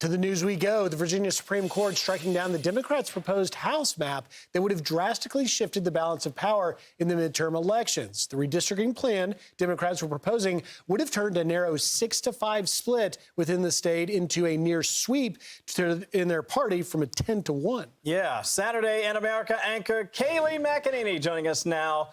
To the news we go. The Virginia Supreme Court striking down the Democrats' proposed House map that would have drastically shifted the balance of power in the midterm elections. The redistricting plan Democrats were proposing would have turned a narrow 6-5 split within the state into a near sweep in their party from a 10-1. Yeah, Saturday in America anchor Kayleigh McEnany joining us now.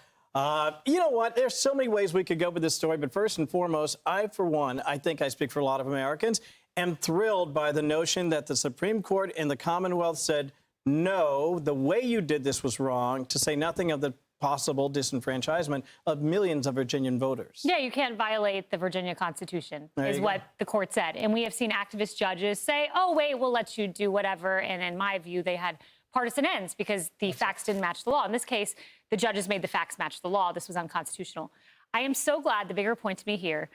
You know what? There's so many ways we could go with this story, but first and foremost, I think I speak for a lot of Americans, am thrilled by the notion that the Supreme Court in the Commonwealth said, no, the way you did this was wrong, to say nothing of the possible disenfranchisement of millions of Virginian voters. Yeah, you can't violate the Virginia Constitution, is what the court said. And we have seen activist judges say, oh, wait, we'll let you do whatever. And in my view, they had partisan ends because the facts didn't match the law. In this case, the judges made the facts match the law. This was unconstitutional. I am so glad the bigger point to me here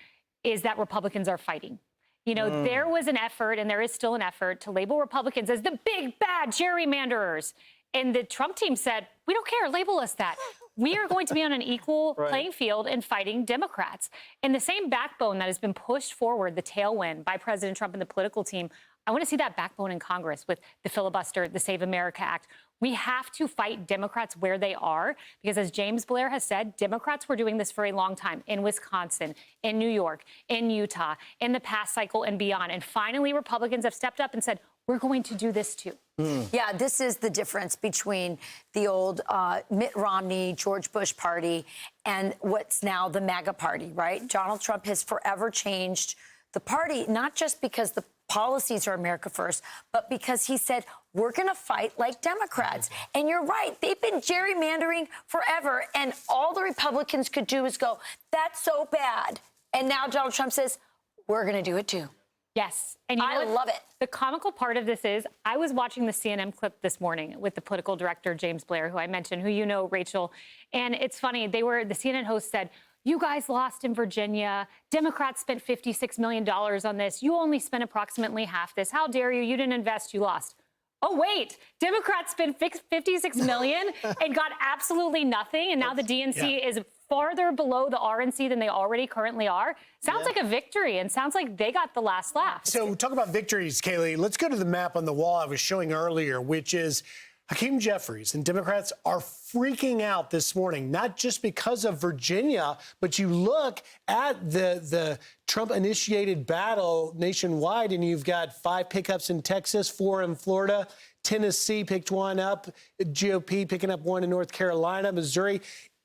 is that Republicans are fighting. You know, there was an effort, and there is still an effort, to label Republicans as the big, bad gerrymanderers. And the Trump team said, we don't care, label us that. We are going to be on an equal playing field in fighting Democrats. And the same backbone that has been pushed forward, the tailwind by President Trump and the political team, I want to see that backbone in Congress with the filibuster, the Save America Act. We have to fight Democrats where they are, because as James Blair has said, Democrats were doing this for a long time in Wisconsin, in New York, in Utah, in the past cycle and beyond. And finally, Republicans have stepped up and said, we're going to do this too. Yeah, this is the difference between the old Mitt Romney, George Bush party and what's now the MAGA party, right? Donald Trump has forever changed the party, not just because the policies are America first, but because he said, we're going to fight like Democrats. And you're right. They've been gerrymandering forever. And all the Republicans could do is go, that's so bad. And now Donald Trump says, we're going to do it too. Yes. And you know I love it. The comical part of this is I was watching the CNN clip this morning with the political director, James Blair, who I mentioned, who you know, Rachel. And it's funny. The CNN host said, you guys lost in Virginia. Democrats spent $56 million on this. You only spent approximately half this. How dare you? You didn't invest. You lost. Oh, wait. Democrats spent $56 million and got absolutely nothing. And now the DNC is farther below the RNC than they already currently are. Sounds like a victory, and sounds like they got the last laugh. So talk about victories, Kayleigh. Let's go to the map on the wall I was showing earlier, which is Hakeem Jeffries and Democrats are freaking out this morning, not just because of Virginia, but you look at the Trump-initiated battle nationwide, and you've got 5 pickups in Texas, 4 in Florida. Tennessee picked 1 up, GOP picking up 1 in North Carolina, Missouri.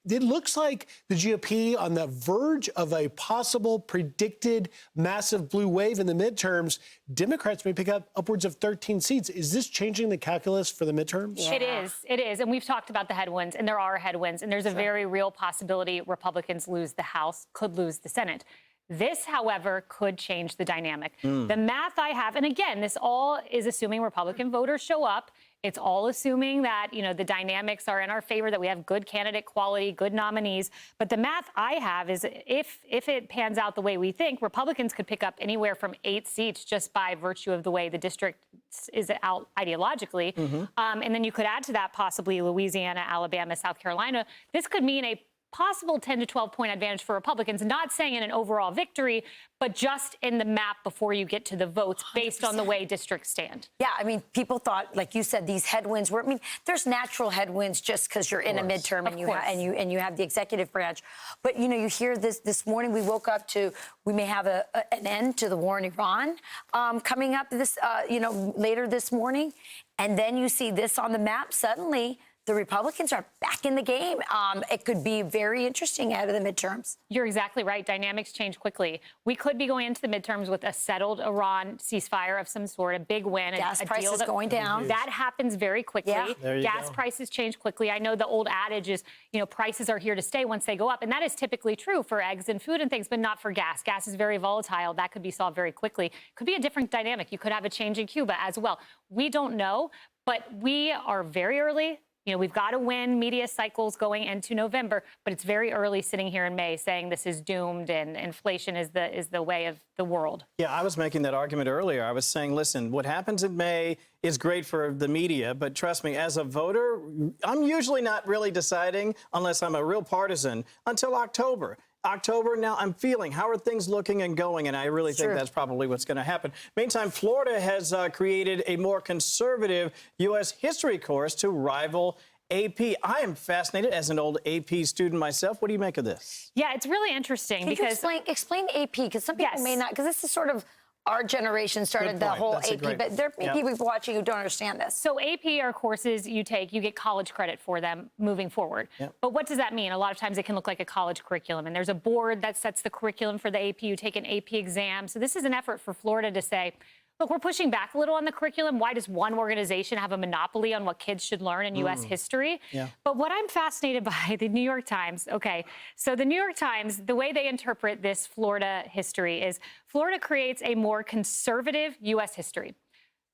It looks like the GOP on the verge of a possible predicted massive blue wave in the midterms. Democrats may pick up upwards of 13 seats. Is this changing the calculus for the midterms? Yeah. It is. It is. And we've talked about the headwinds, and there are headwinds, and there's a very real possibility Republicans lose the House, could lose the Senate. This, however, could change the dynamic. The math I have, and again, this all is assuming Republican voters show up. It's all assuming that, you know, the dynamics are in our favor, that we have good candidate quality, good nominees. But the math I have is if it pans out the way we think, Republicans could pick up anywhere from 8 seats just by virtue of the way the district is out ideologically. And then you could add to that possibly Louisiana, Alabama, South Carolina. This could mean a possible 10 to 12 point advantage for Republicans, not saying in an overall victory, but just in the map before you get to the votes based 100%. On the way districts stand. Yeah, I mean, people thought, like you said, these headwinds were, I mean, there's natural headwinds just because you're in a midterm and you have the executive branch. But, you know, you hear this morning, we woke up to, we may have an end to the war in Iran coming up this, later this morning. And then you see this on the map suddenly. The Republicans are back in the game. It could be very interesting out of the midterms. You're exactly right. Dynamics change quickly. We could be going into the midterms with a settled Iran ceasefire of some sort, a big win. Gas prices going down. That happens very quickly. Yeah. Gas prices change quickly. I know the old adage is, you know, prices are here to stay once they go up. And that is typically true for eggs and food and things, but not for gas. Gas is very volatile. That could be solved very quickly. Could be a different dynamic. You could have a change in Cuba as well. We don't know, but we are very early. You know, we've got to win media cycles going into November, but it's very early sitting here in May saying this is doomed and inflation is the way of the world. Yeah, I was making that argument earlier. I was saying, listen, what happens in May is great for the media, but trust me, as a voter, I'm usually not really deciding, unless I'm a real partisan, until October. October. Now I'm feeling, how are things looking and going? And I really think that's probably what's going to happen. Meantime, Florida has created a more conservative U.S. history course to rival AP. I am fascinated as an old AP student myself. What do you make of this? Yeah, it's really interesting because explain AP, because some people may not, because this is sort of our generation started the whole AP, but there may be people watching who don't understand this. So AP are courses you take, you get college credit for them moving forward. But what does that mean? A lot of times it can look like a college curriculum, and there's a board that sets the curriculum for the AP. You take an AP exam. So this is an effort for Florida to say, look, we're pushing back a little on the curriculum. Why does one organization have a monopoly on what kids should learn in U.S. history? But what I'm fascinated by, the New York Times, so the New York Times, the way they interpret this Florida history is Florida creates a more conservative U.S. history.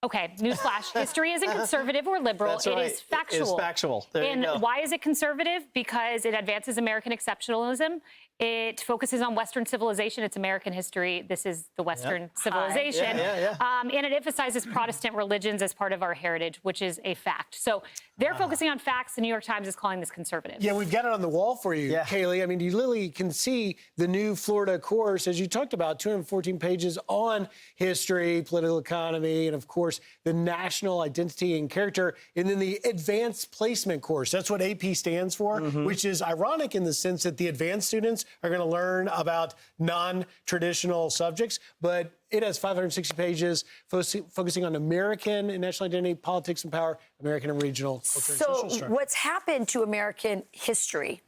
Okay, newsflash, history isn't conservative or liberal. That's right. It is factual. It's factual. There you go. Why is it conservative? Because it advances American exceptionalism. It focuses on Western civilization. It's American history. This is the Western civilization. And it emphasizes Protestant religions as part of our heritage, which is a fact. So they're focusing on facts. The New York Times is calling this conservative. Yeah, we've got it on the wall for you, Kayleigh. I mean, you literally can see the new Florida course, as you talked about, 214 pages on history, political economy, and of course, the national identity and character. And then the advanced placement course. That's what AP stands for, which is ironic in the sense that the advanced students are going to learn about non-traditional subjects, but it has 560 pages focusing on American and national identity, politics and power, American and regional culture and social So structure. what's happened to American history,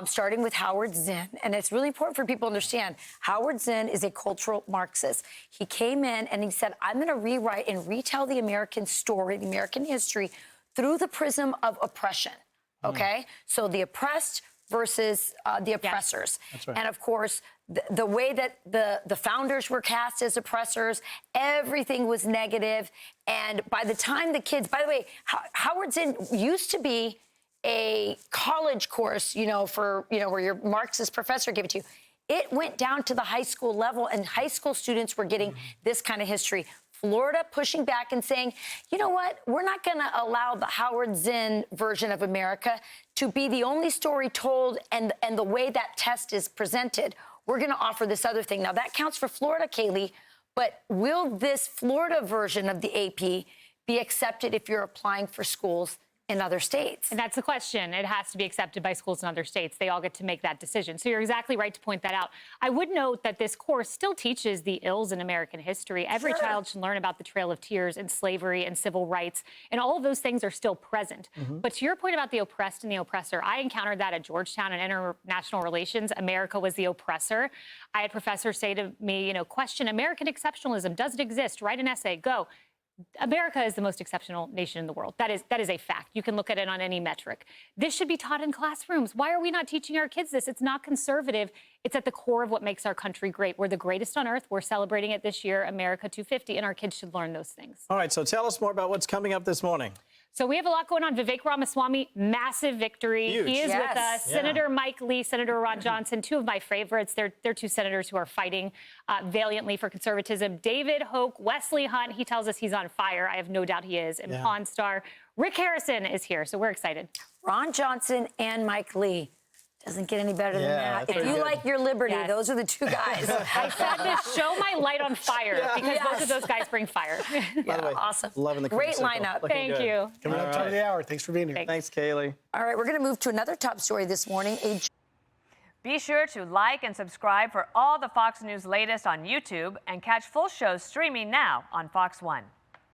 starting with Howard Zinn, and it's really important for people to understand, Howard Zinn is a cultural Marxist. He came in and he said, I'm going to rewrite and retell the American story, the American history, through the prism of oppression, okay? So the oppressed versus the oppressors. That's right. And of course, the way that the founders were cast as oppressors, everything was negative. And by the time the kids, by the way, Howard Zinn used to be a college course, where your Marxist professor gave it to you. It went down to the high school level, and high school students were getting this kind of history. Florida pushing back and saying, you know what, we're not going to allow the Howard Zinn version of America to be the only story told and the way that test is presented. We're going to offer this other thing. Now, that counts for Florida, Kayleigh, but will this Florida version of the AP be accepted if you're applying for schools in other states? And that's the question. It has to be accepted by schools in other states. They all get to make that decision. So you're exactly right to point that out. I would note that this course still teaches the ills in American history. Every child should learn about the Trail of Tears and slavery and civil rights, and all of those things are still present. But to your point about the oppressed and the oppressor, I encountered that at Georgetown in international relations. America was the oppressor. I had professors say to me, question American exceptionalism. Does it exist? Write an essay. Go. America is the most exceptional nation in the world. That is a fact. You can look at it on any metric. This should be taught in classrooms. Why are we not teaching our kids this? It's not conservative. It's at the core of what makes our country great. We're the greatest on earth. We're celebrating it this year, America 250, and our kids should learn those things. All right, so tell us more about what's coming up this morning. So we have a lot going on. Vivek Ramaswamy, massive victory. Huge. He is with us. Yeah. Senator Mike Lee, Senator Ron Johnson, two of my favorites. They're two senators who are fighting valiantly for conservatism. David Hoke, Wesley Hunt, he tells us he's on fire. I have no doubt he is. And Pawn Star. Rick Harrison is here, so we're excited. Ron Johnson and Mike Lee. Doesn't get any better than that. If you like your liberty, those are the two guys. I said this, show my light on fire, because both of those guys bring fire. By the way, awesome. Loving the great circle. lineup. Thank you. Coming up top of the hour. Thanks for being here. Thanks, Kayleigh. All right, we're going to move to another top story this morning. Be sure to like and subscribe for all the Fox News latest on YouTube and catch full shows streaming now on Fox One.